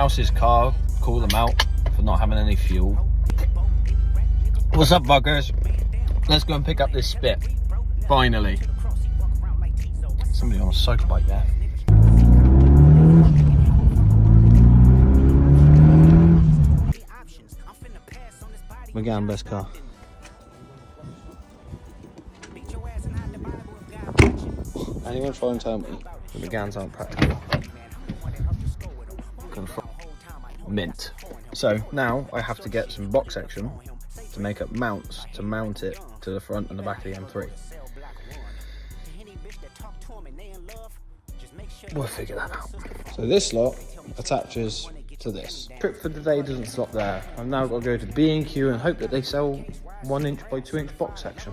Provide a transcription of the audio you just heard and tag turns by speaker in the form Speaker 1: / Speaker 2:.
Speaker 1: Mouse's car, call them out for not having any fuel. What's up, buggers? Let's go and pick up this spit. Finally. Somebody on a cycle bike there. McGann, best car. Anyone try and tell me the McGanns aren't practical? Mint. So now I have to get some box section to make up mounts to mount it to the front and the back of the M3. We'll figure that out. So this slot attaches to this. Trip for today doesn't stop there. I've now got to go to B&Q and hope that they sell 1" by 2" box section.